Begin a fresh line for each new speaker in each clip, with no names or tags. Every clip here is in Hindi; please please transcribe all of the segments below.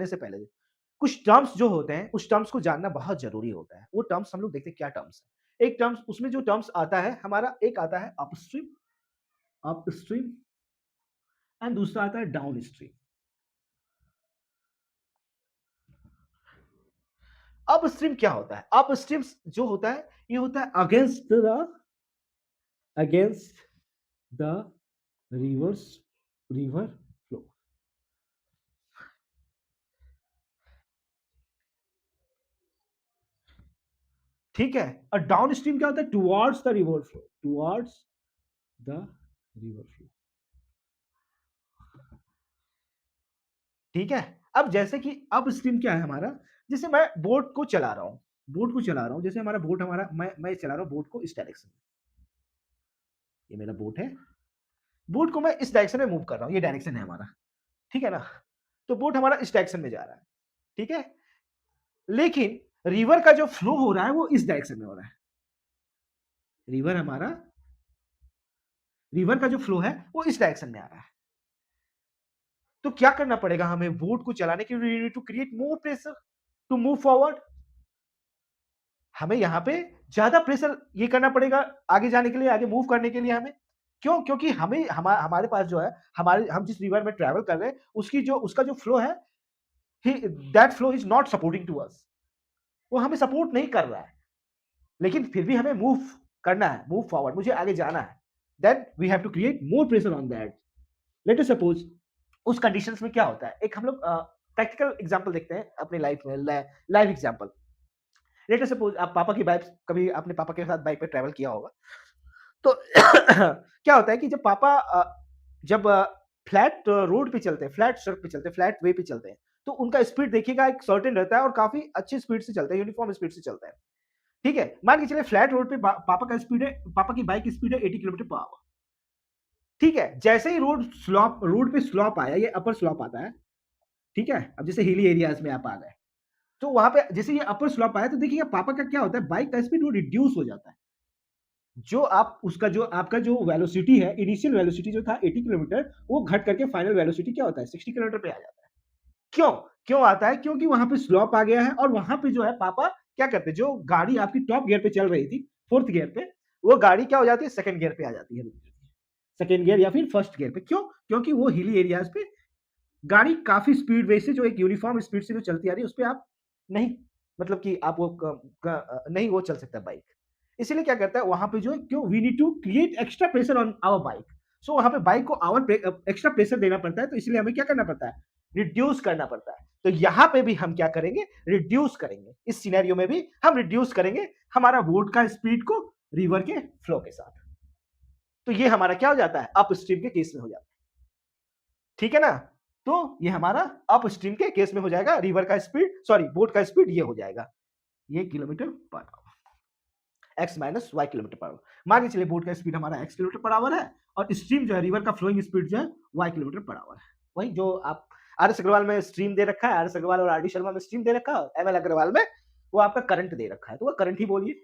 जानने से पहले कुछ टर्म्स जो होते हैं, उस टर्म्स को जानना बहुत ज़रूरी होता है। वो टर्म्स हम लोग देखते हैं क्या टर्म्स है। एक टर्म्स उसमें जो टर्म्स आता है हमारा एक आता है अपस्ट्रीम अपस्ट्रीम एंड दूसरा आता है डाउनस्ट्रीम। अपस्ट्रीम क्या होता है? अपस्ट्रीम जो होता है, ये होता है against the rivers river flow. ठीक है? और डाउनस्ट्रीम क्या होता है? Towards the river flow, towards the river flow. ठीक है? अब जैसे कि अपस्ट्रीम क्या है हमारा? जैसे मैं बोट को चला रहा हूँ, जैसे हमारा बोट हमारा मैं चला रहा हूँ बोट को इस डायरेक्शन में। ये मेरा बोट है, बोट को मैं इस डायरेक्शन में मूव कर रहा हूँ, ये डायरेक्शन है हमारा, ठीक है ना? तो बोट हमारा इस डायरेक्शन में जा रहा है, ठीक है? लेकिन रिवर का जो फ्लो हो रहा है वो इस डायरेक्शन में हो रहा है। रिवर हमारा रिवर का जो फ्लो है वो इस डायरेक्शन में आ रहा है। तो क्या करना पड़ेगा हमें बोट को चलाने के लिए? We need to create more pressure to move forward. हमें यहाँ पे ज़्यादा प्रेशर ये करना पड़ेगा आगे जाने के लिए, आगे मूव करने के लिए हमें। क्यों? क्योंकि हमें हमारे पास जो है, हम जिस रिवर में ट्रैवल कर रहे हैं, उसका जो फ्लो है, ही that flow is not supporting to us. वो हमें सपोर्ट नहीं कर रहा है। लेकिन फिर भी हमें मूव करना है, मूव फॉरवर्ड, मुझे आगे जाना है। Then we have to create more pressure on that. Let us suppose उस कंडीशंस में क्या होता है? एक हम लोग प्रैक्टिकल एग्जांपल देखते हैं अपनी लाइफ में, live example. Late us suppose आप पापा की बाइक, कभी आपने पापा के साथ बाइक पे ट्रैवल किया होगा। तो क्या होता है कि जब फ्लैट रोड पे चलते हैं, फ्लैट सड़क पे चलते हैं, फ्लैट वे पे चलते हैं, तो उनका स्पीड देखिएगा एक सर्टेन रहता है और काफ़ी अच्छी स्पीड से चलता है, यूनिफॉर्म स्पीड से चलता है। ठीक है? मान के चलिए फ्लैट रोड पे पापा की बाइक स्पीड है 80 किलोमीटर पर आवर। ठीक है? जैसे ही रोड पे स्लॉप आया, ये अपर स्लॉप आता है, ठीक है? अब जैसे हिली एरियाज़ में आप आ गए, तो वहाँ पे जैसे ये अपर स्लॉप आया तो देखिएगा पापा का क्या होता है, बाइक का स्पीड वो रिड्यूस हो जाता है। जो आपका जो वेलोसिटी है, इनिशियल वेलोसिटी जो था 80 किलोमीटर, वो घट करके फाइनल वेलोसिटी क्या होता है 60 किलोमीटर पे आ जाता है। क्यों? क्यों आता है? क्योंकि वहाँ पे स्लॉप आ गया है और वहाँ पे जो है पापा क्या करते हैं, जो गाड़ी आपकी टॉप गियर पे चल रही थी, 4th गियर पे, वो गाड़ी क्या हो जाती है, 2nd गियर पे आ जाती है। 2nd गियर या फिर 1st गियर पे। क्यों? क्योंकि वो हिली एरियाज़ पे गाड़ी काफ़ी स्पीड वे से, जो एक यूनिफॉर्म स्पीड से जो चलती आ रही है, उसपे आप नहीं, मतलब कि आप वो नहीं वो चल सकता बाइक। इसीलिए क्या करता है वहाँ पे जो है, क्यों? We need to create extra pressure on our bike. So वहाँ पे बाइक को एक्स्ट्रा प्रेशर देना पड़ता है, तो इसलिए हमें क्या करना पड़ता है? रिड्यूस करना पड़ता है। तो यहाँ पे भी हम क्या करेंगे? रिड्यूस करेंगे। इस सिनेरियो में भी हम रिड्यूस करेंगे हमारा बोट का स्पीड को रिवर के फ्लो के साथ। तो ये हमारा क्या हो जाता है? अपस्ट्रीम के केस में हो जाता है। ठीक है ना? तो ये हमारा अपस्ट्रीम के केस में हो जाएगा, रिवर का स्पीड, सॉरी बोट का स्पीड ये हो जाएगा, ये kilometre per hour, x minus y kilometre per hour. मान के चलिए बोट का स्पीड हमारा एक्स किलोमीटर पर आवर है और स्ट्रीम जो है, रिवर का फ्लोइंग स्पीड जो है, वाई किलोमीटर पर आवर है। वही जो आप आर एस अग्रवाल में स्ट्रीम दे रखा है, आर एस अग्रवाल और आर डी शर्मा में स्ट्रीम दे रखा है, एम एल अग्रवाल में वो आपका करंट दे रखा है, तो वो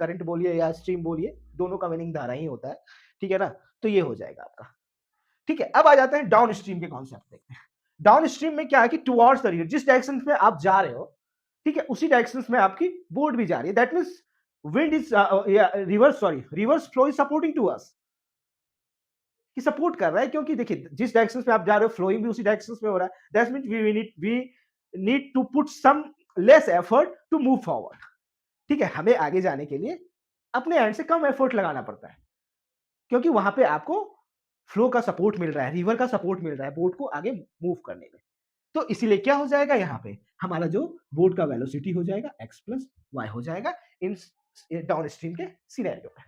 करंट बोलिए या स्ट्रीम बोलिए, दोनों का मीनिंग धारा ही होता है। ठीक है ना? तो ये हो जाएगा आपका। ठीक है, अब आ जाते हैं डाउन स्ट्रीम के कॉन्सेप्ट देखते हैं। डाउन स्ट्रीम में क्या है कि टुवर्ड्स द रिवर, जिस डायरेक्शन में आप जा रहे हो, ठीक है, उसी डायरेक्शन में आपकी बोट भी जा रही है। That means wind is reverse flow is supporting to us, कि सपोर्ट कर रहा है, क्योंकि देखिए जिस डायरेक्शन में आप जा रहे हो, फ्लोइंग भी उसी डायरेक्शन में हो रहा है। That means we need to put some less effort to move forward. ठीक है, हमें आगे जाने के लिए अपने एंड से कम एफर्ट लगाना पड़ता है, क्योंकि वहां पे आपको फ्लो का सपोर्ट मिल रहा है, रिवर का सपोर्ट मिल रहा है बोट को आगे मूव करने में। तो इसीलिए क्या हो जाएगा, यहाँ पे हमारा जो बोट का वेलोसिटी हो जाएगा एक्स प्लस वाई हो जाएगा इन डाउन स्ट्रीम के सिनेरियो में।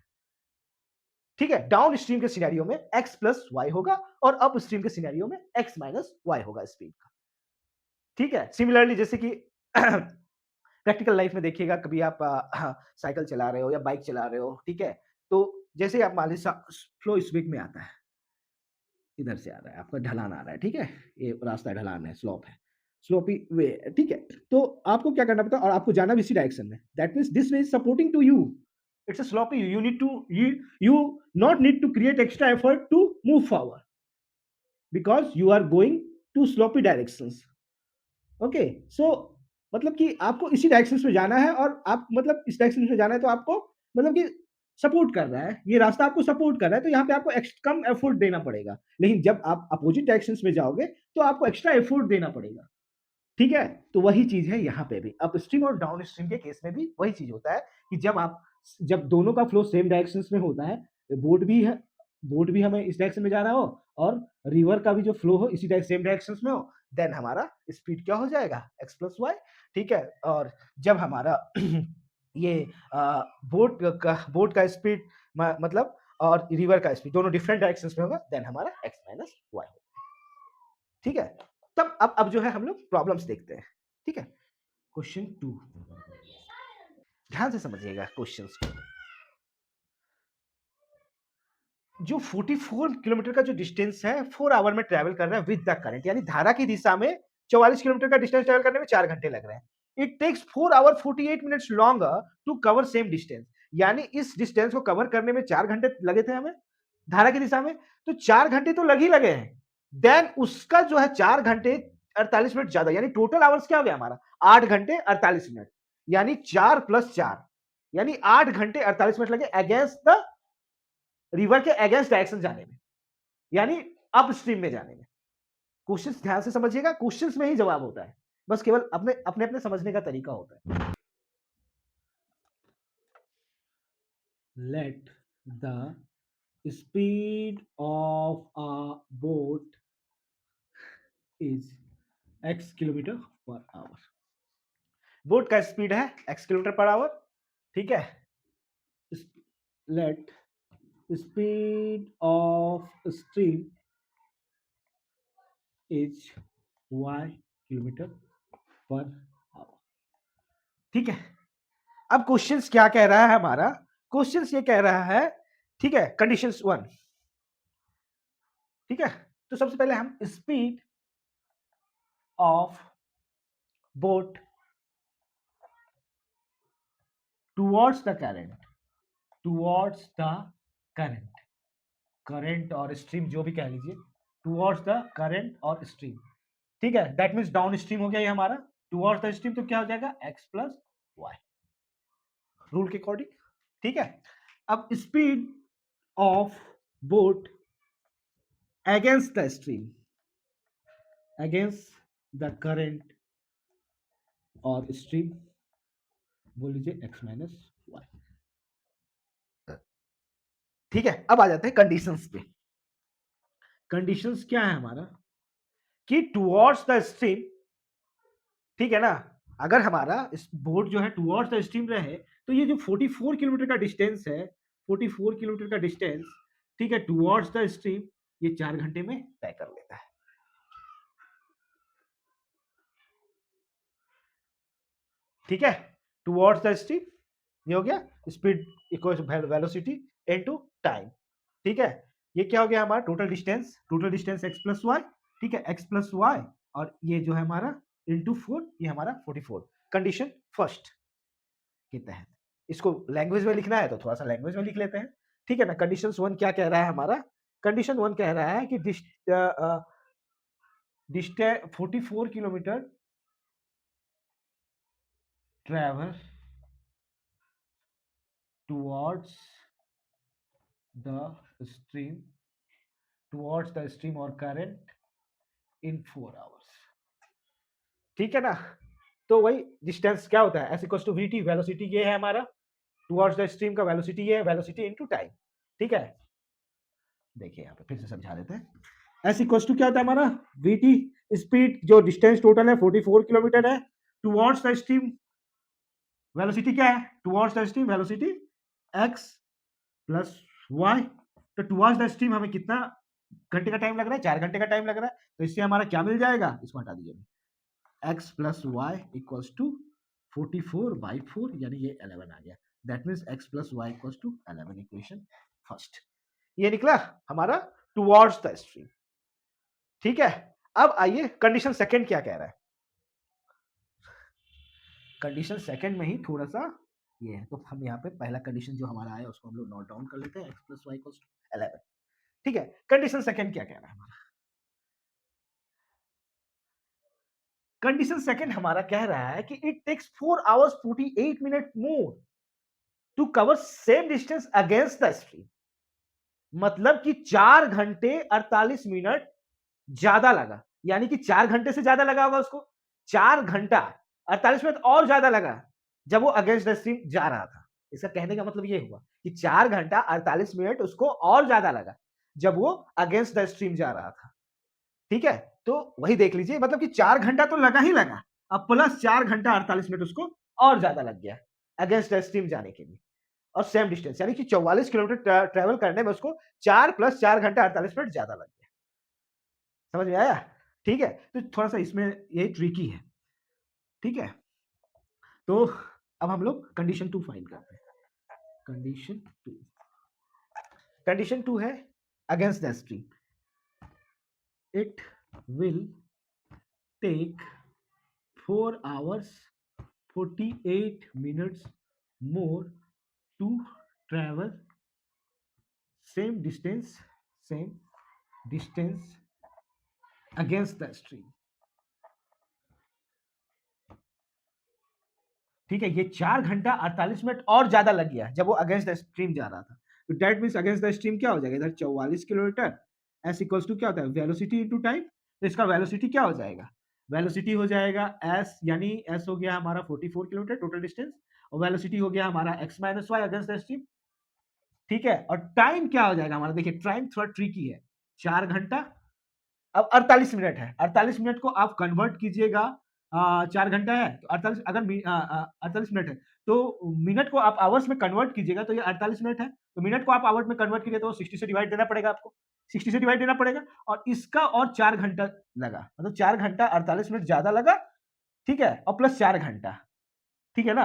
ठीक है, डाउन स्ट्रीम के सिनेरियो में एक्स प्लस वाई होगा और अप स्ट्रीम के सिनेरियो में एक्स माइनस वाई होगा स्पीड का। ठीक है, सिमिलरली जैसे कि प्रैक्टिकल लाइफ में देखिएगा, कभी आप साइकिल चला रहे हो या बाइक चला रहे हो, ठीक है, तो जैसे आप मान लीजिए फ्लो स्विंग में आता है, इधर से आ रहा है, आपका ढलान आ रहा है, ठीक है? ये रास्ता ढलान है, स्लोप है, स्लोपी वे है, ठीक है? तो आपको क्या करना पड़ता है और आपको जाना भी इसी डायरेक्शन में। That means this way is supporting to you. It's a slopy, you not need to create extra effort to move forward because you are going to slopy directions. Okay, so मतलब कि आपको इसी डायरेक्शन में जाना है और आप मतलब इस डायरेक्शन में जाना है तो आपको मतलब कि सपोर्ट कर रहा है, ये रास्ता आपको सपोर्ट कर रहा है, तो यहाँ पे आपको कम एफर्ट देना पड़ेगा। लेकिन जब आप अपोजिट डायरेक्शंस में जाओगे, तो आपको एक्स्ट्रा एफर्ट देना पड़ेगा। ठीक है? तो वही चीज़ है यहाँ पे भी। अपस्ट्रीम और डाउनस्ट्रीम के केस में भी वही चीज़ होता है कि जब दोनों का फ्लो सेम डायरेक्शंस में होता है, बोट भी है बोट भी हमें इस डायरेक्शन में जा रहा हो और रिवर का भी जो फ्लो हो इसी सेम डायरेक्शंस में हो, देन हमारा स्पीड क्या हो जाएगा? x प्लस वाई, ठीक है? और जब हमारा ये बोट का स्पीड मतलब और रिवर का स्पीड दोनों डिफरेंट डायरेक्शंस में होगा, देन हमारा x माइनस वाई। ठीक है? तब अब जो है हम लोग प्रॉब्लम्स देखते हैं। ठीक है? क्वेश्चन 2 ध्यान से समझिएगा क्वेश्चंस को। जो 44 किलोमीटर का जो डिस्टेंस है 4 आवर में ट्रैवल कर रहा है विद द करंट, यानी धारा की दिशा में 44 किलोमीटर का डिस्टेंस ट्रैवल करने में 4 घंटे लग रहे हैं। It takes 4 hour 48 minutes longer to cover same distance, यानी इस डिस्टेंस को कवर करने में 4 घंटे लगे थे हमें धारा की दिशा में, तो 4 घंटे तो लग ही लगे हैं। देन उसका जो है 4 घंटे 48 मिनट ज्यादा, यानी टोटल आवर्स क्या हो गया हमारा 8 घंटे 48 मिनट, यानी 4 प्लस 4 यानी 8 घंटे 48 मिनट लगे अगेंस्ट द रिवर के अगेंस्ट डायरेक्शन जाने में, यानी अप स्ट्रीम में जाने में। क्वेश्चंस ध्यान से समझिएगा, क्वेश्चंस में ही जवाब होता है, बस केवल अपने अपने अपने समझने का तरीका होता है। Let the speed of a boat is x kilometre per our. Boat का स्पीड है x किलोमीटर पर आवर, ठीक है? Let speed of stream is y kilometre per our. ठीक है? अब क्वेश्चंस क्या कह रहा है हमारा? क्वेश्चंस ये कह रहा है, ठीक है, कंडीशंस 1, ठीक है? तो सबसे पहले हम speed of boat towards the current, towards the current, current और स्ट्रीम जो भी कह लीजिए, टुवर्ड्स द करंट और स्ट्रीम, ठीक है? दैट मींस डाउन स्ट्रीम हो गया ये हमारा, टुवर्ड्स द स्ट्रीम तो क्या हो जाएगा x प्लस वाई रूल के अकॉर्डिंग, ठीक है? अब speed of boat against the stream, against the current और स्ट्रीम बोल लीजिए x माइनस वाई। ठीक है, अब आ जाते हैं कंडीशंस पे। कंडीशंस क्या है हमारा कि टुवर्ड्स द स्ट्रीम, ठीक है ना? अगर हमारा इस बोट जो है टुवर्ड्स द स्ट्रीम रहे, तो ये जो 44 किलोमीटर का डिस्टेंस है, 44 किलोमीटर का डिस्टेंस, ठीक है, टुवर्ड्स द स्ट्रीम, ये 4 घंटे में तय कर लेता है। ठीक है? टुवर्ड्स द स्ट्रीम ये हो गया speed equals velocity into time, ठीक है? ये क्या हो गया हमारा total distance x plus y, ठीक है? x प्लस वाई और ये जो है हमारा इनटू 4, ये हमारा 44 कंडीशन फर्स्ट के तहत। इसको लैंग्वेज में लिखना है तो थोड़ा सा लैंग्वेज में लिख लेते हैं, ठीक है ना? कंडीशन 1 क्या कह रहा है हमारा? कंडीशन 1 कह रहा है कि distance 44 kilometre travel towards the stream, towards the stream और करंट इन 4 आवर्स, ठीक है ना? तो वही डिस्टेंस क्या होता है S equals to V T, velocity ये है हमारा, टुवर्ड्स द स्ट्रीम का वेलोसिटी ये है, वेलोसिटी इनटू टाइम, ठीक है? देखिए यहाँ पे फिर से समझा देते हैं। एस इक्वल्स टू क्या होता है हमारा वी टी, स्पीड जो डिस्टेंस टोटल है 44 किलोमीटर है, टुवर्ड्स द स्ट्रीम वेलोसिटी क्या है, towards the stream velocity x plus y. तो टुवर्ड्स द स्ट्रीम हमें कितना घंटे का टाइम लग रहा है, 4 घंटे का टाइम लग रहा है, तो इससे हमारा क्या मिल जाएगा, इसको हटा दीजिए, x plus y equals to 44 by 4, यानी ये 11 आ गया। That means x plus y equals to 11, equation first ये निकला हमारा टुवर्ड्स द स्ट्रीम, ठीक है? अब आइए कंडीशन सेकंड क्या कह रहा है। कंडीशन सेकंड में ही थोड़ा सा ये है, तो हम यहाँ पे पहला कंडीशन जो हमारा आया उसको हम लोग नोट डाउन कर लेते हैं, x plus y equals to 11, ठीक है? कंडीशन सेकंड क्या कह रहा है हमारा? कंडीशन सेकंड हमारा कह रहा है कि it takes 4 hours 48 minute more to cover same distance against the stream. मतलब कि 4 घंटे 48 मिनट ज्यादा लगा, यानी कि 4 घंटे से ज्यादा लगा होगा उसको, 4 घंटा 48 मिनट और ज्यादा लगा जब वो अगेंस्ट द स्ट्रीम जा रहा था। इसका कहने का मतलब ये हुआ कि 4 घंटा 48 मिनट उसको और ज्यादा लगा जब वो अगेंस्ट द स्ट्रीम जा रहा था। ठीक है, तो वही देख लीजिए, मतलब कि 4 घंटा तो लगा ही लगा, अब प्लस 4 घंटा 48 मिनट उसको और ज्यादा लग गया अगेंस्ट द स्ट्रीम जाने के लिए, और सेम डिस्टेंस यानी कि 44 किलोमीटर ट्रेवल करने में उसको 4 प्लस 4 घंटा 48 मिनट ज्यादा लग गया। समझ में आया? ठीक है, तो थोड़ा सा इसमें ये ट्रिकी है। ठीक है, तो अब हम लोग कंडीशन 2 फाइंड करते हैं। कंडीशन 2 है against the stream, it will take 4 hours 48 minutes more to travel same distance against the stream। ठीक है, ये 4 घंटा 48 मिनट और ज्यादा लग गया जब वो अगेंस्ट द स्ट्रीम जा रहा था। तो that means against the stream क्या हो जाएगा, इधर 44 किलोमीटर एस इक्वल्स टू क्या होता है, वेलोसिटी इनटू टाइम। तो इसका वेलोसिटी क्या हो जाएगा, वेलोसिटी हो जाएगा एस, यानी एस हो गया हमारा 44 किलोमीटर टोटल डिस्टेंस, और वेलोसिटी हो गया हमारा x minus y against the stream. ठीक है, और टाइम क्या हो जाएगा हमारा, देखिए टाइम थोड़ा ट्रिकी है, 4 घंटा अब 48 मिनट है, 48 मिनट को आप कन्वर्ट कीजिएगा, 4 घंटा है तो 48, अगर 48 मिनट है तो मिनट को आप आवर्स में कन्वर्ट कीजिएगा तो ये 48 मिनट है, तो मिनट को आप आवर्स में कन्वर्ट कीजिए तो 60 से डिवाइड देना पड़ेगा आपको, 60 से डिवाइड देना पड़ेगा, और इसका और 4 घंटा लगा, मतलब 4 घंटा 48 मिनट ज्यादा लगा। ठीक है, और प्लस 4 घंटा, ठीक है ना,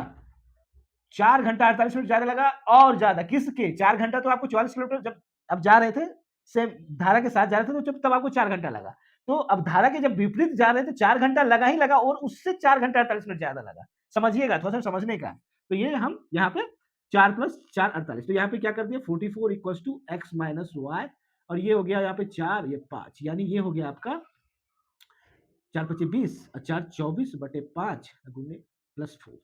4 घंटा 48 मिनट ज्यादा लगा और ज्यादा किसके, 4 घंटा तो आपको 44 किलोमीटर जब अब जा रहे थे सेम धारा के साथ जा रहे थे तो तब आपको 4 घंटा लगा, तो अब धारा के जब विपरीत जा रहे थे 4 घंटा लगा ही लगा और उससे 4 घंटा 48 मिनट ज्यादा लगा। समझिएगा, थोड़ा सा समझने का। तो ये हम यहाँ पे 4 प्लस 4 48, तो यहाँ पे क्या कर दिया 44 equals to x minus y, और ये हो गया यहाँ पे 4 ये 5, यानी ये हो गया आपका 4 पच्चीस 20 और 4 24 बटे 5 गुने प्लस 4,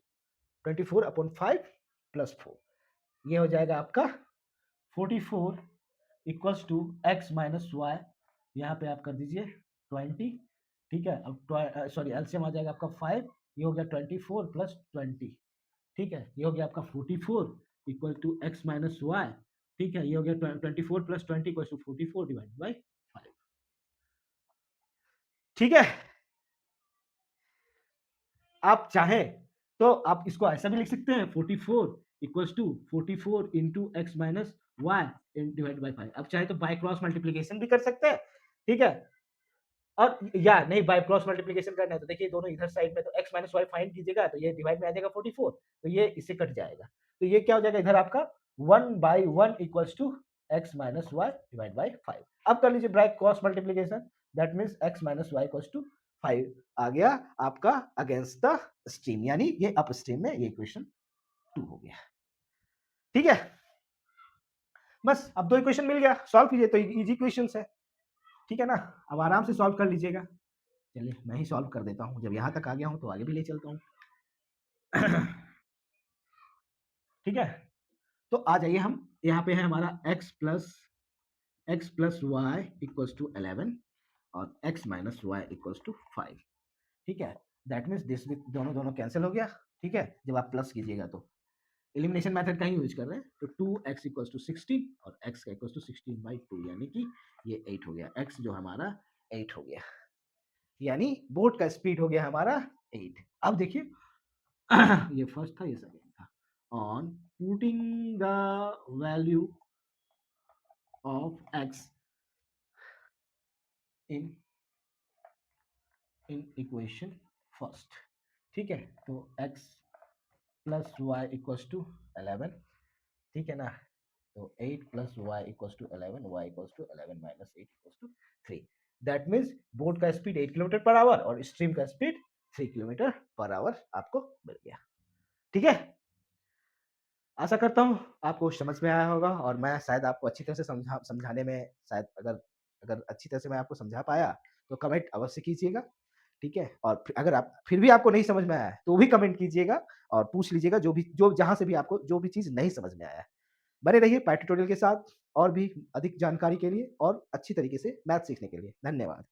24/5 प्लस 4, ये हो जाएगा आपका 44 equals to x minus y, यहाँ पे आप कर दीजिए 20। ठीक है, अब सॉरी एलसीएम आ जाएगा आपका 5, ये हो गया 24 प्लस 20। ठीक है, ये हो गया आपका 44 equal to x minus y. ठीक है, ये हो गया 24 plus 20 equal to 44 divide by 5। ठीक है, आप चाहें तो आप इसको ऐसा भी लिख सकते हैं 44 equals to 44 into x minus y divide by 5। अब चाहे तो बाय क्रॉस मल्टीप्लीकेशन भी कर सकते हैं। ठीक है, और या नहीं बाय क्रॉस मल्टीप्लीकेशन करना है तो देखिए दोनों इधर साइड में तो x माइनस वाई फाइंड कीजिएगा तो ये डिवाइड में आ जाएगा 44, तो ये इससे कट जाएगा, तो ये क्या हो जाएगा इधर आपका 1/1 equals to x minus y divide by 5। अब कर लीजिए by cross multiplication, that means x minus y equals to 5 आ गया आपका अगेंस्ट द स्ट्रीम, यानी ये अप स्ट्रीम में ये इक्वेशन 2 हो गया। ठीक है, बस अब 2 इक्वेशन मिल गया, सॉल्व कीजिए तो इजी क्वेश्चंस है। ठीक है ना, अब आराम से सॉल्व कर लीजिएगा। चलिए मैं ही सॉल्व कर देता हूँ, जब यहाँ तक आ गया हूँ तो आगे भी ले चलता हूँ। ठीक है, तो आ जाइए हम यहाँ पे है हमारा x plus y equals to 11 और x minus y equals to 5। ठीक है, दैट मीन्स दिस दोनों कैंसिल हो गया। ठीक है, जब आप प्लस कीजिएगा तो एलिमिनेशन मेथड का ही यूज कर रहे हैं, तो 2x इक्वल्स टू 16 और x का इक्वल्स टू 16/2, यानी कि ये 8 हो गया, x जो हमारा 8 हो गया, यानी बोट का स्पीड हो गया हमारा 8। अब देखिए ये फर्स्ट था ये सेकंड था, on putting the value of x in equation first. ठीक है, तो x plus y equals to 11, ठीक है ना, तो 8 plus y equals to 11, y equals to 11 minus 8 equals to 3। That means boat का स्पीड 8 किलोमीटर पर आवर और स्ट्रीम का स्पीड 3 किलोमीटर पर आवर आपको मिल गया। ठीक है, आशा करता हूँ आपको समझ में आया होगा, और मैं शायद आपको अच्छी तरह से समझाने में शायद अगर अगर अच्छी तरह से मैं आपको समझा पाया तो कमेंट अवश्य कीजिएगा। ठीक है? और अगर आप फिर भी आपको नहीं समझ में आया है, तो भी कमेंट कीजिएगा और पूछ लीजिएगा जो जहाँ से भी आपको जो भी चीज़ नहीं समझ में आया है। बने रहिए पाई ट्यूटोरियल के साथ और भी अधिक जानकारी के लिए और अच्छी तरीके से मैथ सीखने के लिए। धन्यवाद।